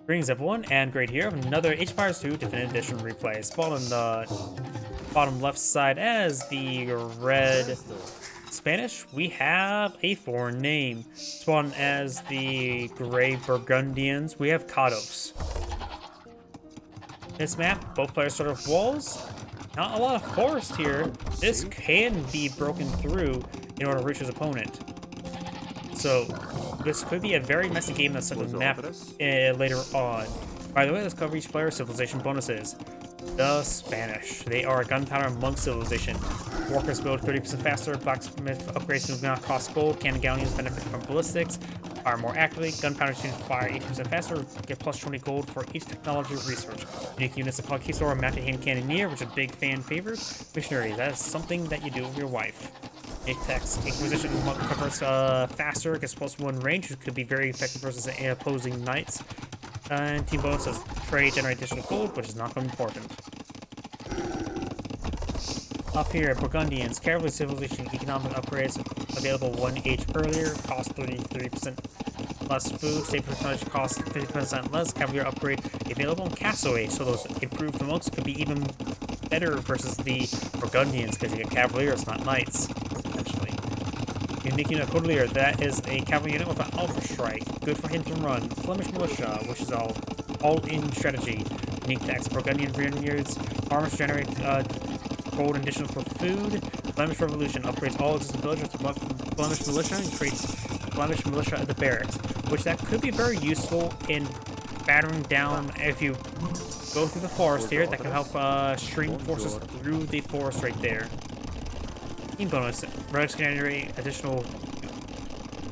Greetings everyone, and great here of another Age of Empires 2 Definitive Edition replay. Spawn on the bottom left side as the red Spanish, we have a foreign name. Spawn as the gray Burgundians, we have Kaydos. This map, both players start off walls. Not a lot of forest here. This can be broken through in order to reach his opponent. So this could be a very messy game that's on the map later on. By the way, let's cover each player's civilization bonuses. The Spanish. They are a gunpowder monk civilization. Workers build 30% faster. Blacksmith upgrades moving across gold. Cannon galleons benefit from ballistics. Fire more accurately. Gunpowder students fire 80% faster. Get plus 20 gold for each technology research. Unique units of Conquistador or Mounted Hand Cannoneer, which is a big fan favorite. Missionary. That is something that you do with your wife. Text. Inquisition monk covers faster, gets plus 1 range, which could be very effective versus opposing knights. And team bonus says trade, generate additional gold, which is not important. Up here, Burgundians, cavalry civilization, economic upgrades available 1 age earlier, cost 33% less food, save percentage cost 50% less, cavalry upgrade available in castle age, so those improved monks could be even better versus the Burgundians because you get cavaliers, not knights. Unique unit Codelier, that is a cavalry unit with an Alpha Strike. Good for hit and run. Flemish Militia, which is all-in strategy. Unique text. Burgundian Grenadiers. Armors generate gold additional for food. Flemish Revolution upgrades all existing villagers to Flemish Militia and creates Flemish Militia at the barracks, which that could be very useful in battering down if you go through the forest here. That can help string forces through the forest right there. Team bonus, relics can generate additional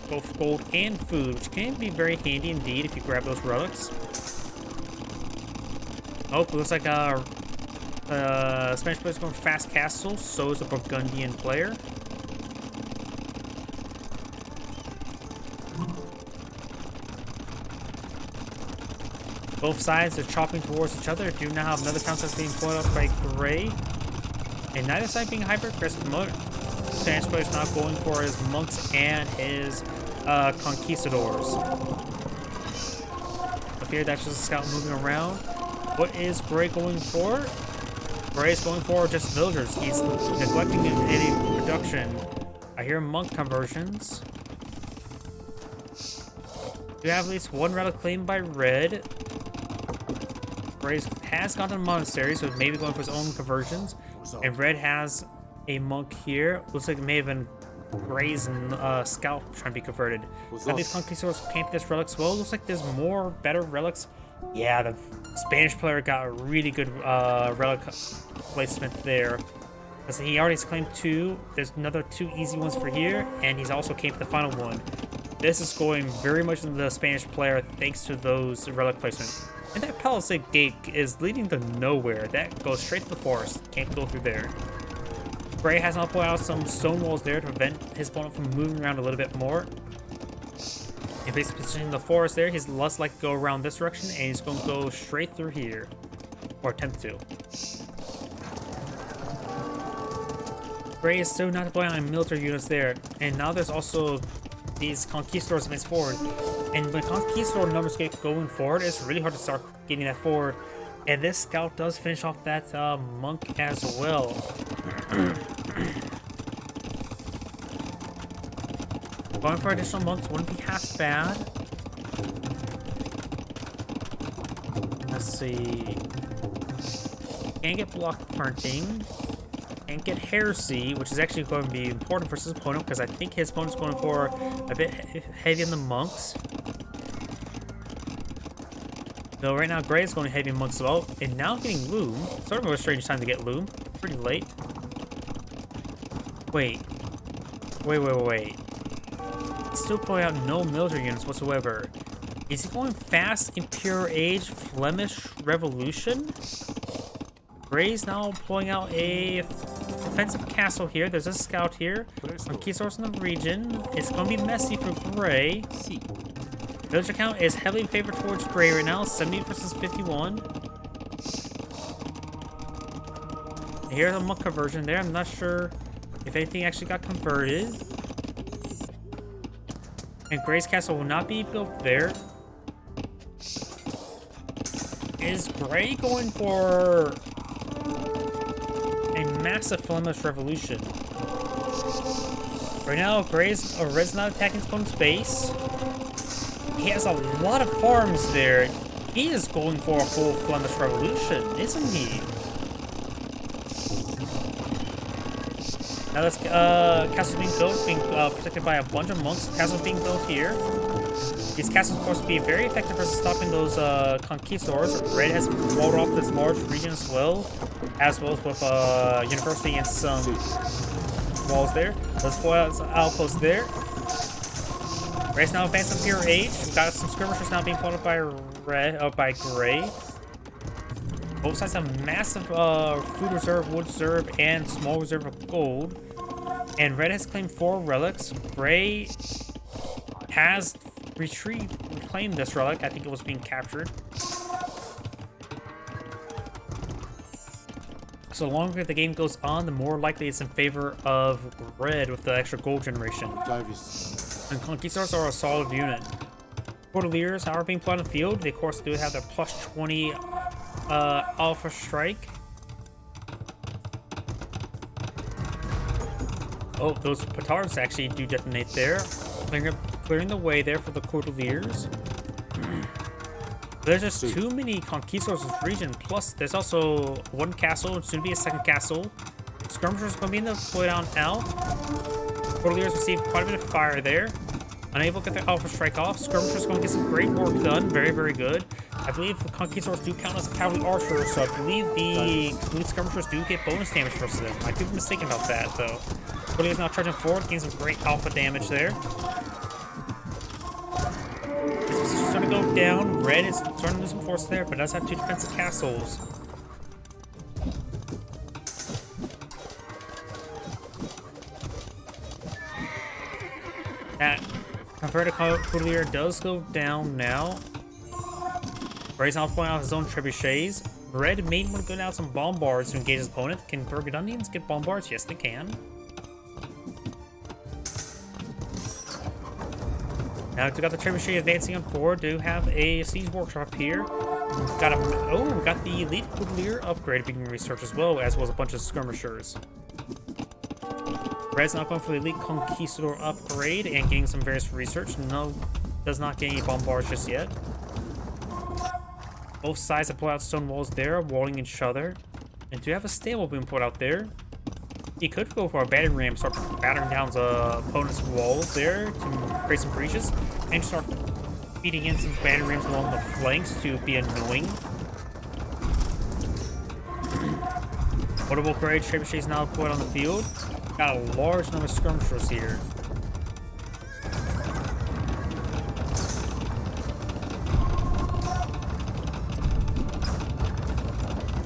both gold and food, which can be very handy indeed if you grab those relics. Oh, looks like Spanish player's going fast castle, so is the Burgundian player. Both sides are chopping towards each other. Do now have another concept being pulled up by Gray. And neither side being hyper-aggressive. Spanish player is not going for his monks and his conquistadors. Up here, that's just a scout moving around. What is Gray going for? Gray is going for just villagers. He's neglecting any production. I hear monk conversions. You have at least one relic claimed by red. Gray has gotten a monastery, so maybe going for his own conversions. And red has a monk here. Looks like it may have been Gray's scout trying to be converted. Now these conquistadors came to this relics. Well, it looks like there's more better relics. Yeah, the Spanish player got a really good relic placement there. As he already has claimed 2. There's another 2 easy ones for here, and he's also came to the final one. This is going very much in the Spanish player thanks to those relic placements. And that palisade gate is leading to nowhere. That goes straight to the forest. Can't go through there. Gray has now put out some stone walls there to prevent his opponent from moving around a little bit more. And basically positioning the forest there, he's less likely to go around this direction, and he's going to go straight through here. Or attempt to. Gray is still not deploying on military units there. And now there's also these conquistadors advance forward. And when conquistador numbers get going forward, it's really hard to start getting that forward. And this scout does finish off that monk as well. Going for additional monks wouldn't be half bad. Let's see. Can't get block printing. Can't get heresy, which is actually going to be important for his opponent because I think his opponent's going for a bit heavy on the monks. Though right now Gray is going heavy on monks as well, and now getting loom. Sort of a strange time to get loom. Pretty late. Wait. Still pulling out no military units whatsoever. Is he going fast in pure age Flemish Revolution? Gray's now pulling out a defensive castle here. There's a scout here. Conquistadors in the region. It's going to be messy for Gray. Villager count is heavily in favor towards Gray right now. 70 versus 51. Here's a monk conversion there. I'm not sure if anything actually got converted. And Gray's castle will not be built there. Is Gray going for a massive Flemish revolution? Right now, Red's not attacking his opponent's base. He has a lot of farms there. He is going for a full Flemish revolution, isn't he? Now this castle's being built, being protected by a bunch of monks. Castle's being built here. These castles are supposed to be very effective for stopping those conquistadors. Red has walled off this large region as well as with university and some walls there. Let's pull out some outposts there. Red's now advanced to Pure Age. We've got some skirmishers now being plotted by by Gray. Both sides have massive food reserve, wood reserve, and small reserve of gold. And Red has claimed 4 relics. Gray has reclaimed this relic. I think it was being captured. So the longer the game goes on, the more likely it's in favor of Red with the extra gold generation. And Conquistadors are a solid unit. Cordeliers, however, being put on the field, they of course do have their plus 20 Alpha Strike. Oh, those petards actually do detonate there, clearing the way there for the Cordeliers. There's just too many conquistadors in this region. Plus, there's also one castle, and soon to be a second castle. Skirmishers going to be in the playdown now. Cordeliers receive quite a bit of fire there. Unable to get their Alpha Strike off. Skirmishers going to get some great work done. Very, very good. I believe the conquistadors do count as cavalry archers, so I believe the skirmishers do get bonus damage versus them. I could be mistaken about that, though. Cordeliers now charging forward, getting some great alpha damage there. Starting to go down. Red is starting to lose some force there, but does have 2 defensive castles. That converted Cordelier does go down now. Red's now pulling out his own trebuchets. Red may want to go down some bombards to engage his opponent. Can Burgundians get bombards? Yes, they can. Now we've got the trebuchet advancing on forward. Do have a siege workshop here. We've got we got the elite Cordelier upgrade being researched as well as a bunch of skirmishers. Red's not going for the elite conquistador upgrade and getting some various research. No, does not get any bombards just yet. Both sides have put out stone walls there, walling each other. And do have a stable being put out there. He could go for a battering ram, start battering down the opponent's walls there to create some breaches, and start feeding in some battering rams along the flanks to be annoying. Potable grade trebuchets now put on the field. Got a large number of skirmishers here.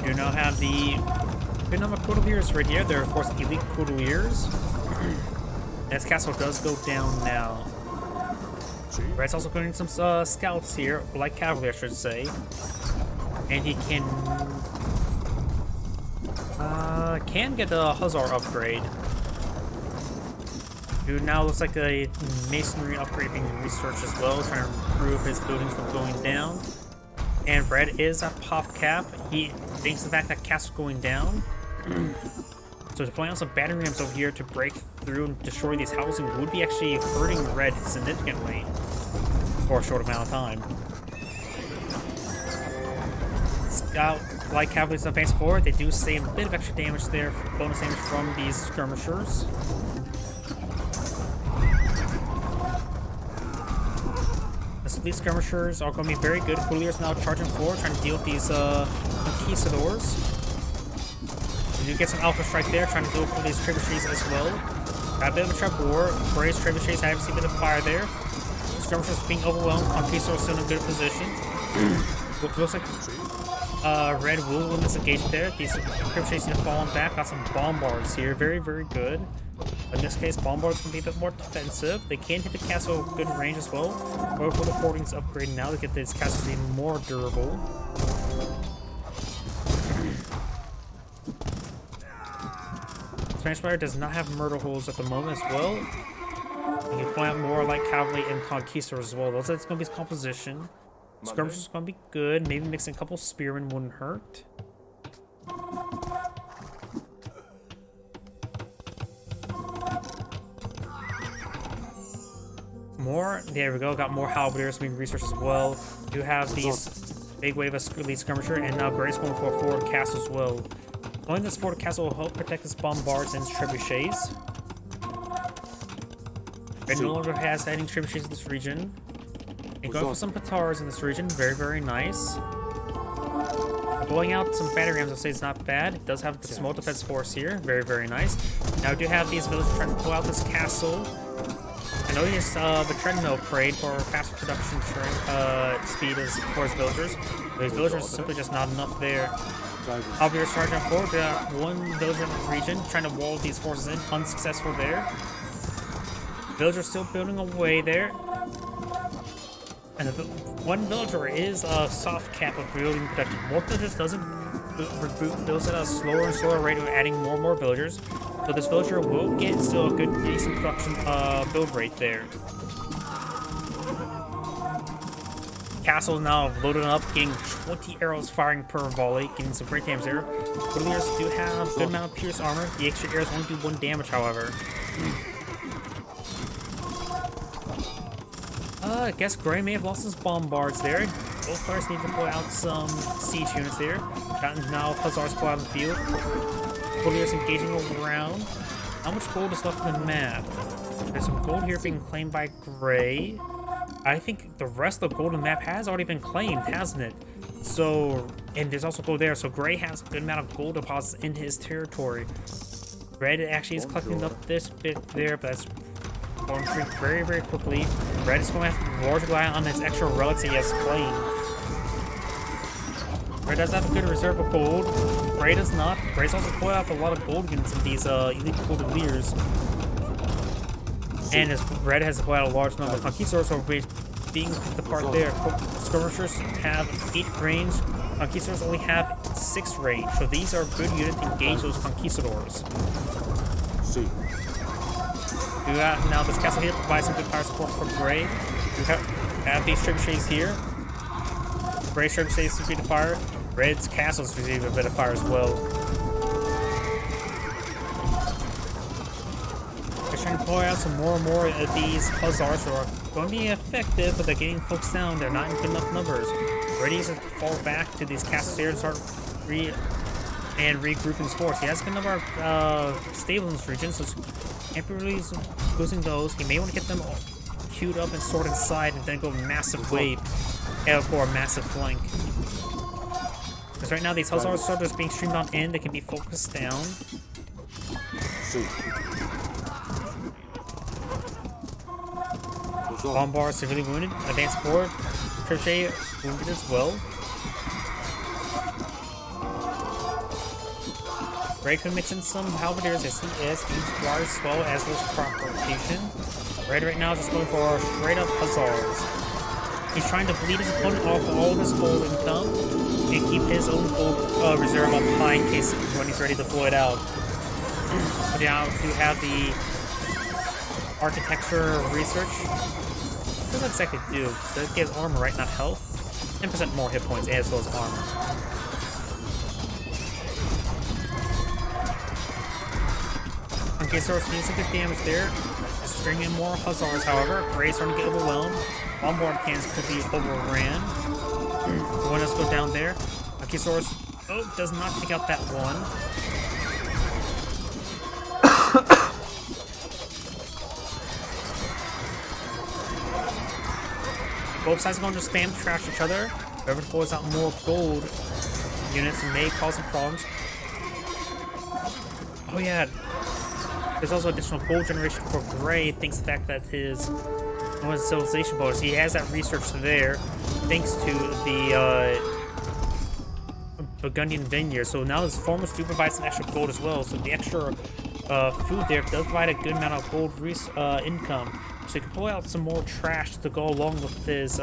You now have the good number of Cordeliers right here. They're, of course, elite Cordeliers. This castle does go down now. Red's also putting some scouts here, like cavalry, I should say. And he can get the Hussar upgrade. Dude now looks like a masonry upgrade being researched as well, trying to improve his buildings from going down. And Red is at pop cap. He thinks the fact that castle's going down. So deploying on some battering rams over here to break through and destroy these housing would be actually hurting Red significantly for a short amount of time. Scout, like cavalry's advance forward, they do save a bit of extra damage there, bonus damage from these skirmishers. These skirmishers are going to be very good. Cordeliers now charging forward, trying to deal with these conquistadors. You get some Alpha Strike there, trying to deal with these trebuchets as well. Got a bit of a trap war. Gray's trebuchets have seen a bit of fire there. Skirmishers being overwhelmed. Conquistadors still in a good position. Looks like Red will win this engagement there. These trebuchets need to fall on back. Got some bombards here. Very, very good. In this case, bombards can be a bit more defensive. They can hit the castle with good range as well. Or for the hoardings upgrade now to get these castles even more durable. Spanish player does not have murder holes at the moment as well. You can point out more like cavalry and conquistadors as well. That's going to be his composition. Skirmishers gonna be good. Maybe mixing a couple spearmen wouldn't hurt. More. There we go. Got more halberdiers being researched as well. Do have these big wave of elite skirmisher, and now Gray's going for a forward castle as well. Going this forward castle will help protect his bombards and his trebuchets. Red no longer has any trebuchets in this region. And going for some Patars in this region. Very, very nice. Blowing out some battery rams, I'll say it's not bad. It does have the small defense force here. Very, very nice. Now we do have these villagers trying to pull out this castle. I know he has the treadmill parade for faster production speed as for his villagers. But his villagers are simply just not enough there. Halberdiers charging forward. We got one villager in the region trying to wall these forces in. Unsuccessful there. Villagers still building away there. And one villager is a soft cap of building production. More villagers doesn't builds at a slower and slower rate of adding more and more villagers. So this villager will get still a good decent production build rate there. Castle now loaded up, getting 20 arrows firing per volley, getting some great damage there. Burgundians do have a good amount of pierce armor. The extra arrows only do 1 damage, however. I guess Gray may have lost his bombards there. Both players need to pull out some siege units there. Got now Hussars pull out in the field. Burgundians engaging around. How much gold is left on the map? There's some gold here being claimed by Gray. I think the rest of the golden map has already been claimed, hasn't it? So, and there's also gold there. So Gray has a good amount of gold deposits in his territory. Red actually is collecting up this bit there, but that's going to shrink very, very quickly. Red is going to have to large rely on his extra relics he has claimed. Red does have a good reserve of gold. Gray does not. Gray's also put out a lot of gold units in these elite golden leaders. And as Red has put out a large number of conquistadors, so we're being picked apart there. Skirmishers have 8 range. Conquistadors only have 6 range. So these are good units to engage those conquistadors. See. We got now this castle here provides some good fire support for Gray. We have these trebuchets here. Gray's trebuchets receive the fire. Red's castles receive a bit of fire as well. They're trying to pull out some more and more of these Hussars who are going to be effective, but they're getting folks down. They're not in good enough numbers. Ready to fall back to these castles here and start regrouping his force. He has a good number of stables in this region, so can't be really losing those. He may want to get them queued up and stored inside and then go massive wave for a massive flank. Because right now these Hussars are just being streamed on in, they can be focused down. Bombard severely wounded. Advance forward. Crochet wounded as well. Gray can mix in some halberdiers as he is. He's large as well as his crop rotation. Red right now is just going for straight up Hussars. He's trying to bleed his opponent off all of his gold income and keep his own gold reserve up high in case when he's ready to blow it out. But now we have the architecture research. What does that exactly do? Does it give armor, right? Not health? 10% more hit points as well as armor. Okay, so we're seeing some good damage there. Just bring in more Hussars, however. Gray's starting to get overwhelmed. Bombard cannons could be overran. The one that's go down there. Okay, Source. Oh, does not take out that one. Both sides are going to spam trash each other. Whoever pulls out more gold units may cause some problems. Oh yeah. There's also additional gold generation for Gray, thanks to the fact that his civilization bonus, he has that research there, thanks to the Burgundian vineyard. So now his farmers do provide some extra gold as well. So the extra food there does provide a good amount of gold income. So he can pull out some more trash to go along with his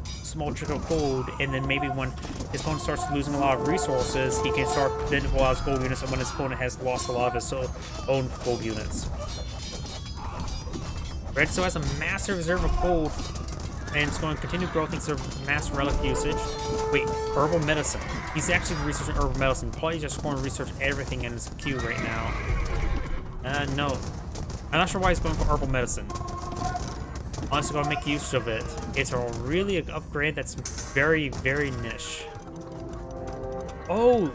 small trickle of gold, and then maybe when his opponent starts losing a lot of resources, he can start then pull out his gold units, and when his opponent has lost a lot of his own gold units. Red still has a massive reserve of gold. and it's going to continue growth thanks to mass relic usage. Wait, herbal medicine. He's actually researching herbal medicine. Probably just going to research everything in his queue right now. No. I'm not sure why he's going for herbal medicine. Honestly, going to make use of it. It's a really an upgrade that's very, very niche. Oh,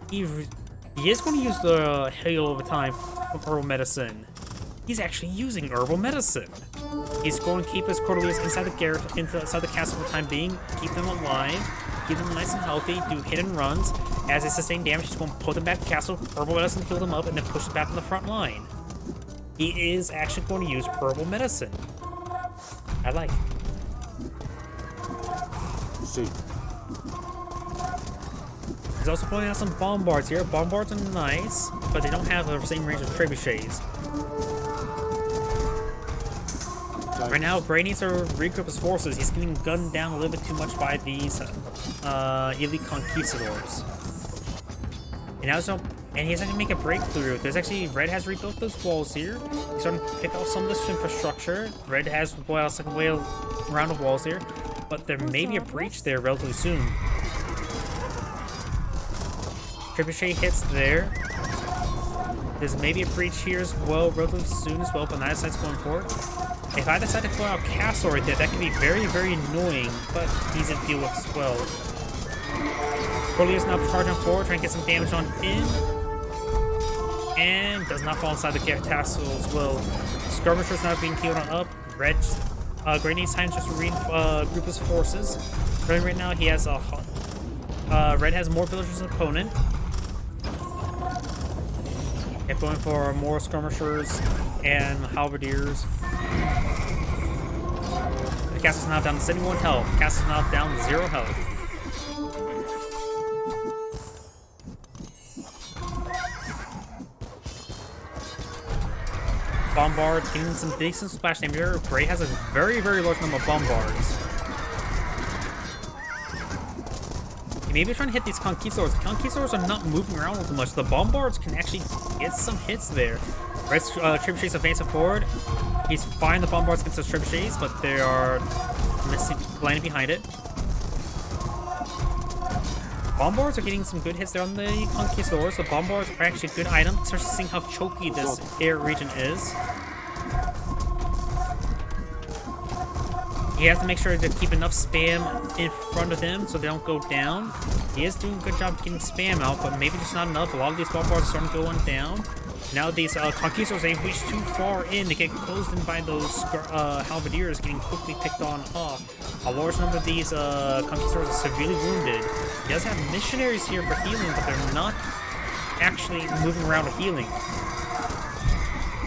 he is going to use the heal over time for herbal medicine. He's actually using herbal medicine. He's going to keep his Cordeliers inside the castle for the time being, keep them alive, keep them nice and healthy, do hit and runs. As they sustain damage, he's going to put them back to the castle, herbal medicine, heal them up, and then push them back on the front line. He is actually going to use herbal medicine. I like it. See. He's also pulling out some bombards here. Bombards are nice, but they don't have the same range as trebuchets. Right now, Gray needs to regroup his forces. He's getting gunned down a little bit too much by these elite conquistadors. And now he's not gonna make a breakthrough. There's actually Red has rebuilt those walls here. He's starting to pick off some of this infrastructure. Red has a second way around of walls here, but there may be a breach there relatively soon. Trebuchet hits there. There's maybe a breach here as well, relatively soon as well, but neither side's going for it. If I decide to pull out Castle right there, that can be very, very annoying, but easy to deal with as well. Corleone's now charging forward, trying to get some damage on in. And does not fall inside the castle as well. Skirmisher's not being healed on up. Red, Gray needs time just to regroup his forces. Right now, he has a... Red has more villagers than opponent. If going for more skirmishers and halberdiers. The castle's now down to 71 health. The castle's now down to 0 health. Bombards getting some decent splash damage here. Gray has a very, very large number of bombards. Maybe trying to hit these conquistadors. The conquistadors are not moving around with much. The bombards can actually get some hits there. Red's trebuchets advancing forward. He's firing the bombards against the trebuchets, but they are landing behind it. Bombards are getting some good hits there on the conquistadors. The bombards are actually a good item, especially seeing how choky this air region is. He has to make sure to keep enough spam in front of him so they don't go down. He is doing a good job getting spam out, but maybe just not enough. A lot of these bombards are starting to go on down. Now these conquistadors, they reach too far in. They get closed in by those halberdiers getting quickly picked on off. A large number of these conquistadors are severely wounded. He does have missionaries here for healing, but they're not actually moving around with healing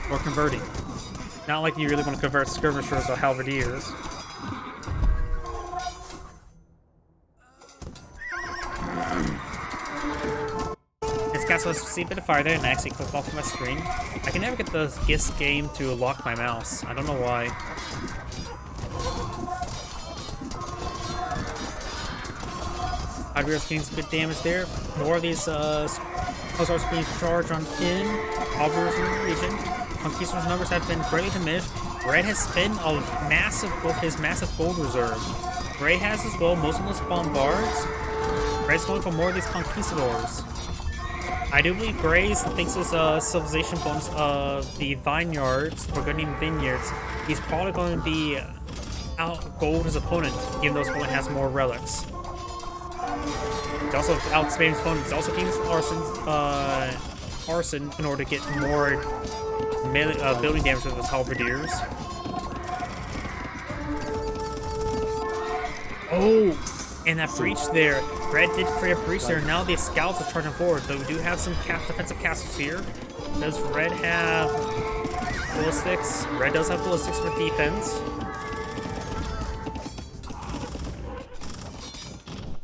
or converting. Not like you really want to convert skirmishers or halberdiers. So let's see a bit of fire there, and I actually clicked off my screen. I can never get this game to lock my mouse. I don't know why. Halberdiers getting some good damage there. More of these hussars being charged on in. Halberdiers in the region. Conquistadors' numbers have been greatly diminished. Red has spent his massive gold reserve. Gray has as well most of those bombards. Red's going for more of these conquistadors. I do believe Gray thinks his civilization bonus of the vineyards, Burgundian vineyards, he's probably going to be out-gold his opponent, even though his opponent has more relics. He's also outspamming his opponent. He's also getting arson in order to get more building damage with his halberdiers. Oh! And that breach there, Red did create a breach there. Now the scouts are charging forward, though we do have some defensive castles here. Does Red have ballistics? Red does have ballistics for defense.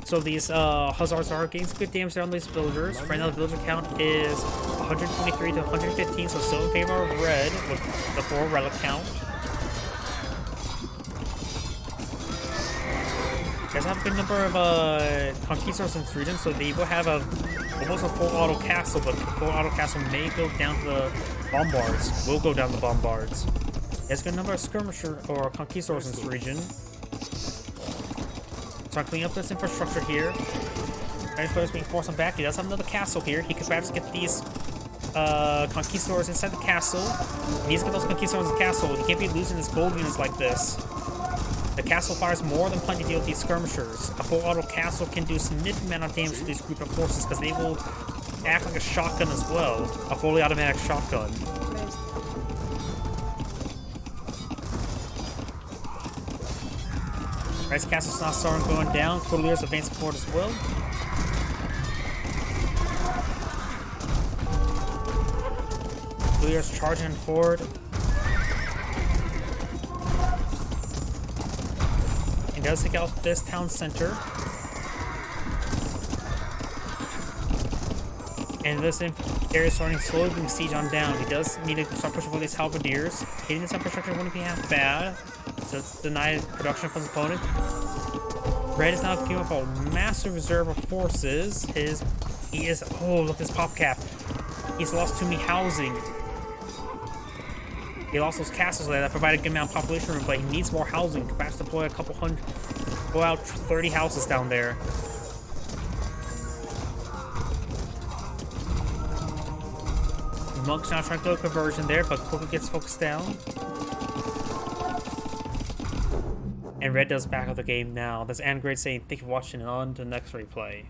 So these hussars are getting some good damage there on these villagers. Right now the villager count is 123 to 115, so still in favor of Red with the 4 relic count. There's a good number of conquistadors in this region, so they will have almost a full auto castle, but the full auto castle may go down to the bombards. Will go down the bombards. There's a good number of skirmisher or conquistadors in this region. Start cleaning up this infrastructure here. Red's players being forced on back. He does have another castle here. He could perhaps get these conquistadors inside the castle. He needs to get those conquistadors in the castle. He can't be losing his gold units like this. The castle fires more than plenty to deal with these skirmishers. A full auto castle can do a significant amount of damage to these group of forces because they will act like a shotgun as well. A fully automatic shotgun. Red's castle's now starting going down. Cordillera's advancing forward as well. Cordillera's charging forward. He does take out this town center. And this area is starting slowly being siege on down. He does need to start pushing for these halberdiers. Hitting this infrastructure wouldn't be half bad. So it's denied production from his opponent. Red is now giving up a massive reserve of forces. Oh, look at this pop cap. He's lost too many housing. He lost those castles there that provide a good amount of population room, but he needs more housing. Perhaps deploy a couple hundred, go out 30 houses down there. Monk's now trying to do a conversion there, but quickly gets focused down. And Red does back up the game now. That's Angrade saying thank you for watching and on to the next replay.